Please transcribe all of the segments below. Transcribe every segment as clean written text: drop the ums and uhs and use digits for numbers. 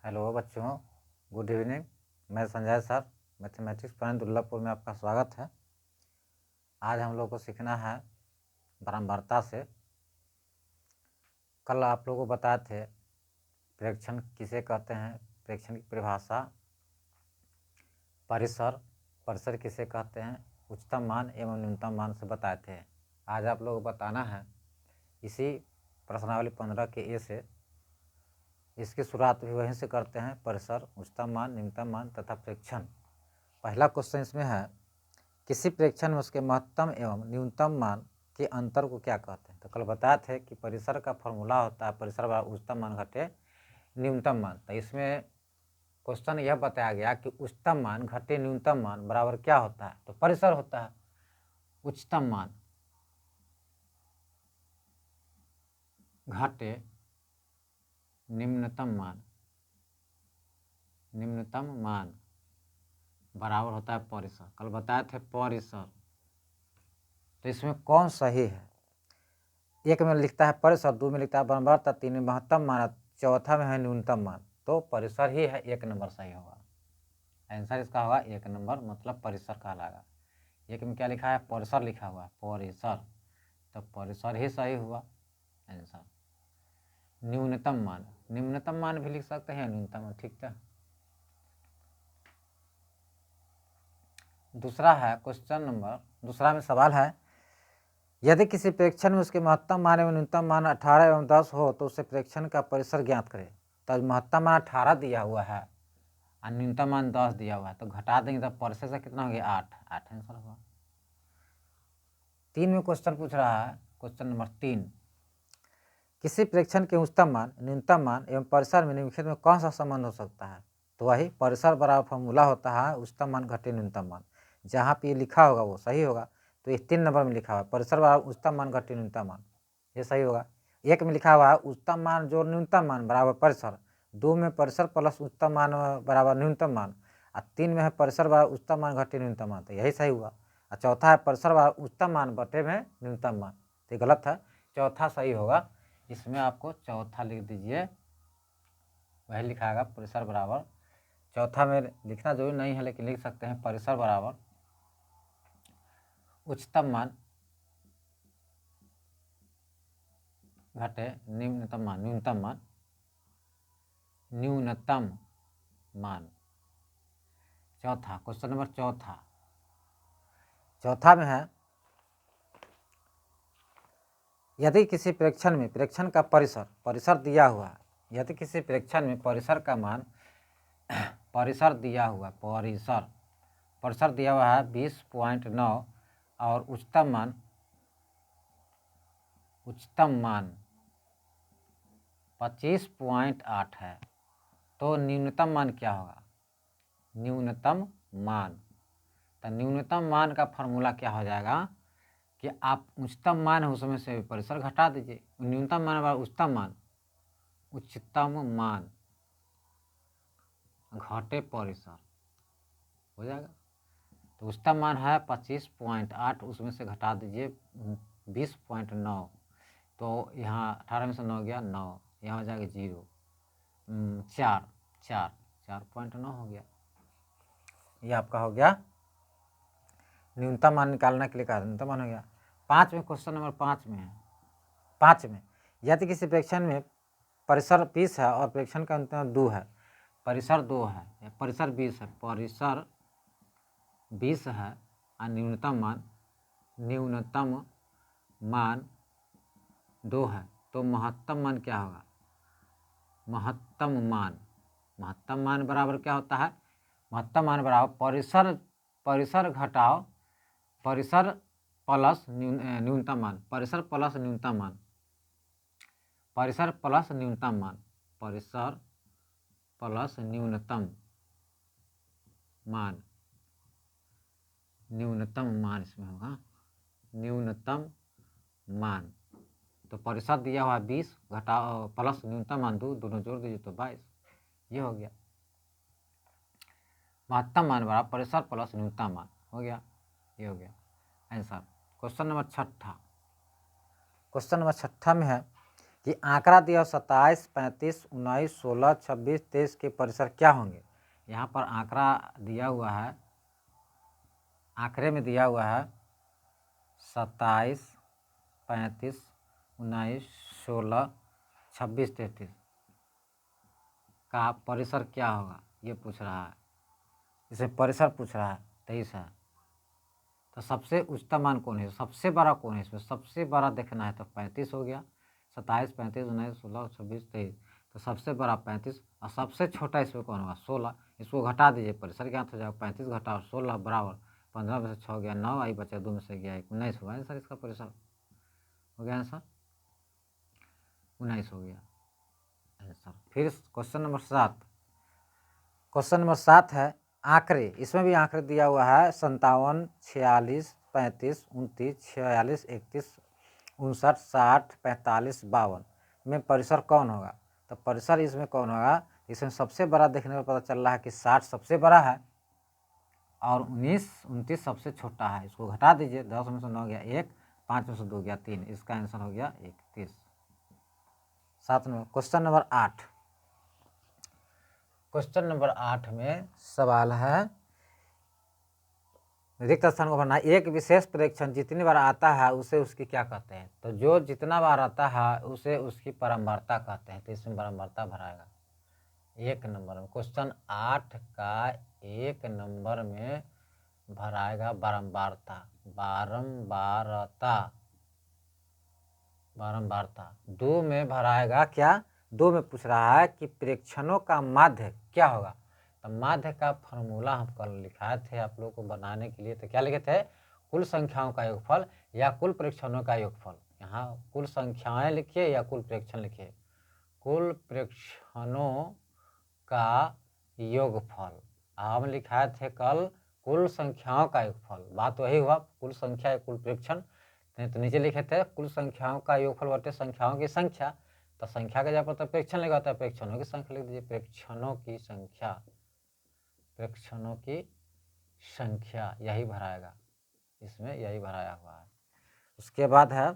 Hello बच्चों, good evening. मैं Sanjay sir, mathematics point दुर्लभपुर में आपका स्वागत है। आज हम लोग को सीखना है बारंबारता से। कल आप लोगों को बताए थे प्रेक्षण किसे कहते हैं, प्रेक्षण की परिभाषा, परिसर, परिसर किसे कहते हैं, उच्चतम मान एवं न्यूनतम मान से बताए थे। आज आप लोगों को बताना है इसी प्रश्नावली 15 के ए से। इसकी शुरुआत भी वहीं से करते हैं, परिसर, उच्चतम मान, न्यूनतम मान तथा प्रेक्षण। पहला क्वेश्चन इसमें है, किसी प्रेक्षण में उसके महत्तम एवं न्यूनतम मान के अंतर को क्या कहते हैं। तो कल बताए थे कि परिसर का फॉर्मूला होता है परिसर बराबर उच्चतम मान घटे न्यूनतम मान। तो इसमें क्वेश्चन यह बताया गया कि उच्चतम मान घटे न्यूनतम मान बराबर क्या होता है। तो परिसर होता है उच्चतम मान घटे निम्नतम मान, निम्नतम मान बराबर होता है परिसर। कल बताए थे परिसर। तो इसमें कौन सही है? एक में लिखता है परिसर, दो में लिखता है बारंबारता, तीन में महत्तम मान, चौथा में है न्यूनतम मान। तो परिसर ही है, एक नंबर सही होगा। आंसर इसका होगा एक नंबर, मतलब परिसर कहलाएगा। एक में क्या लिखा है? परिसर लिखा हुआ है, परिसर। तो परिसर ही सही हुआ आंसर। न्यूनतम मान, निम्नतम मान भी लिख सकते हैं, न्यूनतम मान, ठीक है। दूसरा है क्वेश्चन नंबर, दूसरा में सवाल है, यदि किसी प्रेक्षण में उसके महत्तम मान एवं न्यूनतम मान 18 एवं 10 हो तो उसे प्रेक्षण का परिसर ज्ञात करें। तो महत्तम मान 18 दिया हुआ है और न्यूनतम मान 10 दिया हुआ है, तो घटा देंगे तो परिसर से कितना हो गया? 8 आंसर होगा। 3 में क्वेश्चन पूछ रहा है, क्वेश्चन नंबर 3, किसी प्रेक्षण के उच्चतम मान, न्यूनतम मान एवं परिसर में निम्नलिखित में कौन सा संबंध हो सकता है। तो वही परिसर बराबर फॉर्मूला होता है उच्चतम मान घटे न्यूनतम मान। जहाँ पे ये लिखा होगा वो सही होगा। तो ये 3 नंबर में लिखा हुआ है परिसर बराबर उच्चतम मान घटे न्यूनतम मान, ये सही होगा। एक में लिखा हुआ है उच्चतम मान जोड़ न्यूनतम मान बराबर परिसर, 2 में परिसर प्लस उच्चतम मान बराबर न्यूनतम मान, और 3 में है परिसर बराबर उच्चतम मान घटे न्यूनतम मान। तो यही सही हुआ। और चौथा है परिसर बराबर उच्चतम मान बटे में न्यूनतम मान। तो गलत है, चौथा सही होगा। इसमें आपको चौथा लिख दीजिए, वही लिखाएगा परिसर बराबर। चौथा में लिखना जरूरी नहीं है, लेकिन लिख सकते हैं परिसर बराबर उच्चतम मान घटे निम्नतम मान, न्यूनतम मान, न्यूनतम मान। चौथा क्वेश्चन नंबर चौथा में है, यदि किसी प्रेक्षण में प्रेक्षण का परिसर दिया हुआ है, यदि किसी प्रेक्षण में परिसर का मान परिसर दिया हुआ, परिसर दिया हुआ है 20.9 और उच्चतम मान 25.8 है, तो न्यूनतम मान क्या होगा? न्यूनतम मान। तो न्यूनतम मान का फॉर्मूला क्या हो जाएगा कि आप उच्चतम मान है उसमें से परिसर घटा दीजिए। न्यूनतम मान बराबर उच्चतम मान घटे परिसर हो जाएगा। तो उच्चतम मान है 25.8, उसमें से घटा दीजिए 20.9। तो यहाँ 18 में से 9 गया 9, यहाँ हो जाएगा 0, 4.9 हो गया। ये आपका हो गया न्यूनतम मान निकालने के लिए कहा, न्यूनतम मान हो गया। 5 में क्वेश्चन नंबर 5 में है, 5 में, यदि किसी प्रेक्षण में परिसर 20 है और प्रेक्षण का अंतर 2 है, परिसर 2 है, परिसर 20 है, परिसर 20 है और न्यूनतम मान 2 है, तो महत्तम मान क्या होगा? महत्तम मान बराबर क्या होता है? महत्तम मान बराबर परिसर घटाओ परिसर प्लस न्यूनतम मान, परिसर प्लस न्यूनतम मान, परिसर प्लस न्यूनतम मान, परिसर प्लस न्यूनतम मान, न्यूनतम मान इसमें होगा न्यूनतम मान। तो परिसर दिया हुआ 20 घटाओ प्लस न्यूनतम मान 2, दोनों जोड़ दीजिए तो 22, ये हो गया। महत्तम मान बराबर परिसर प्लस न्यूनतम मान हो गया, ये हो गया आंसर। क्वेश्चन नंबर 6 में है, कि आंकड़ा दिया 27, 35, 19, 16, 26, 23 के परिसर क्या होंगे। यहाँ पर आंकड़ा दिया हुआ है, आंकड़े में दिया हुआ है 27, 35, 19, 16, 26, 33 का परिसर क्या होगा, ये पूछ रहा है। इसे परिसर पूछ रहा है, 23 है। तो सबसे उच्चतम मान कौन है, सबसे बड़ा कौन है इसमें, सबसे बड़ा देखना है तो 35 हो गया। 27, 35, 19, 16, 26, 23, तो सबसे बड़ा 35 और सबसे छोटा इसमें कौन होगा, 16। इसको घटा दीजिए, परिसर ज्ञात हो जाएगा। 35 घटाओ 16 बराबर 15 में से 6 गया 9, आई बचा 2 में से गया 1, 19 हुआ आंसर। इसका परिसर हो गया आंसर, 19 हो गया आंसर। फिर क्वेश्चन नंबर 7, क्वेश्चन नंबर 7 है आंकड़े। इसमें भी आंकड़े दिया हुआ है 57, 46, 35, 29, 46, 31, 59, 60, 45, 52 में परिसर कौन होगा। तो परिसर इसमें कौन होगा, इसमें सबसे बड़ा देखने में पता चल रहा है कि 60 सबसे बड़ा है और 19, 29 सबसे छोटा है। इसको घटा दीजिए, 10 में से 9 गया 1, 5 में से 2 गया 3, इसका आंसर हो गया 31। 7 number question number 8, question number 8 में सवाल है रिक्त स्थान को भरना। एक विशेष प्रेक्षण जितनी बार आता है उसे उसकी क्या कहते हैं। तो जो जितना बार आता है उसे उसकी बारंबारता कहते हैं। तो इसमें बारंबारता भराएगा 1 नंबर में। क्वेश्चन 8 का 1 नंबर में भराएगा बारंबारता, बारंबारता, बारंबारता। 2 में भराएगा क्या, 2 में पूछ रहा है कि प्रेक्षणों का माध्य क्या होगा। तो माध्य का फॉर्मूला हम कल लिखाए थे आप लोगों को बनाने के लिए। तो क्या लिखे थे, कुल संख्याओं का योगफल या कुल प्रेक्षणों का योगफल। यहाँ कुल संख्याएं लिखिए या कुल प्रेक्षण लिखिए, कुल प्रेक्षणों का योगफल। हम लिखाए थे कल कुल संख्याओं का योगफल, बात वही हुआ, कुल संख्या या कुल प्रेक्षण। तो नीचे लिखे थे कुल संख्याओं का योगफल बटे संख्याओं की संख्या। तो संख्या का जगह पर तो प्रेक्षण लिखा होता है, प्रेक्षणों की संख्या लिख दीजिए, प्रेक्षणों की संख्या, प्रेक्षणों की संख्या, यही भराएगा, इसमें यही भराया हुआ है। उसके बाद है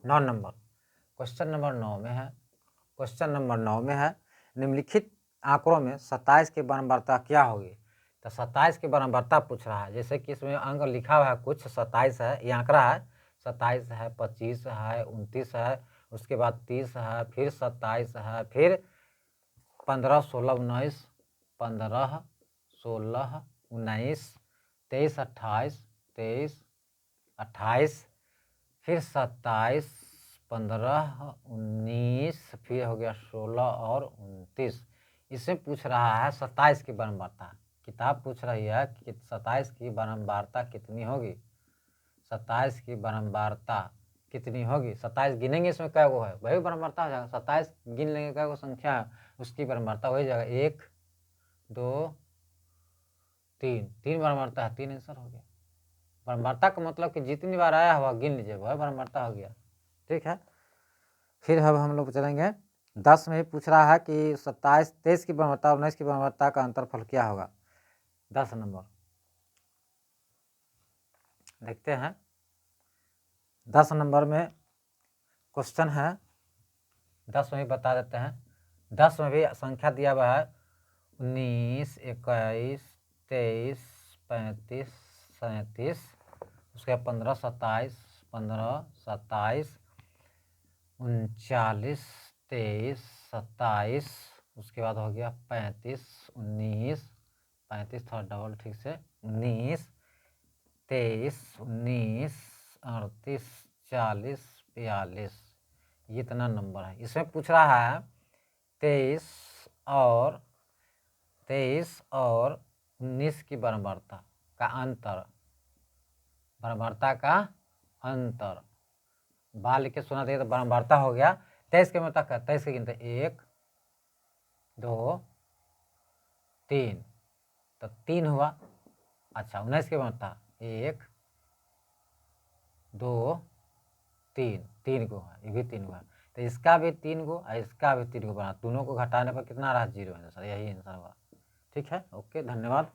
9 नंबर, क्वेश्चन नंबर 9 में है, क्वेश्चन नंबर 9 में है निम्नलिखित आंकड़ों में 27 की बारंबारता क्या होगी। तो 27 की बारंबारता पूछ रहा है। जैसे कि इसमें अंक लिखा हुआ है कुछ 27 है, ये आंकड़ा है 27 है, 25 है, 29 है, उसके बाद 30 है, फिर 27 है, फिर 15, 16, 19, 15, 16, 19, 23, 28, 23, 28, फिर 27, 15, 19, फिर हो गया 16 और 29। इसमें पूछ रहा है 27 की बारंबारता। किताब पूछ रही है कि 27 की बारंबारता कितनी होगी, 27 की बारंबारता कितनी होगी। 27 गिनेंगे, इसमें क्या गो है वही बारंबारता हो जाएगा। 27 गिन लेंगे क्या गो संख्या है, उसकी बारंबारता हो जाएगा 1, 2, 3, 3 बारंबारता है, 3 आंसर हो गया। बारंबारता का मतलब कि जितनी बार आया हुआ गिन लीजिए, वह बारंबारता हो गया। ठीक है, फिर अब हम लोग चलेंगे 10 में भी पूछ रहा है कि 27, 23 की बारंबारता और 19 की बारंबारता का अंतरफल क्या होगा। 10 नंबर देखते हैं। 10 नंबर में क्वेश्चन है, 10 में भी बता देते हैं। 10 में भी संख्या दिया हुआ है 19, 21, 23, 35, 37, उसके बाद 15, 27, 15, 27, 39, 23, 27, उसके बाद हो गया 35, 19, 35 थोड़ा डबल ठीक से, 19, 23, 19, 38, 40, 42, ये इतना नंबर है। इसमें पूछ रहा है 23 और 19 की बारंबारता का अंतर, बारंबारता का अंतर बाल लिख के सुना देगा तो बारंबारता हो गया। 23 के मतलब 23 के गिनते 1, 2, 3, तो 3 हुआ। अच्छा 19 के बारंबारता 1, 2, 3, 3 को है, ये भी 3 हुआ। तो इसका भी 3 गो और इसका भी 3 गो बना, दोनों को घटाने पर कितना रहा, 0 आंसर, यही आंसर हुआ। ठीक है, ओके, धन्यवाद।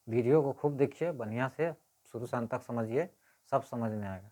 वीडियो को खूब देखिए, बढ़िया से शुरू से अंत तक समझिए, सब समझ में आएगा।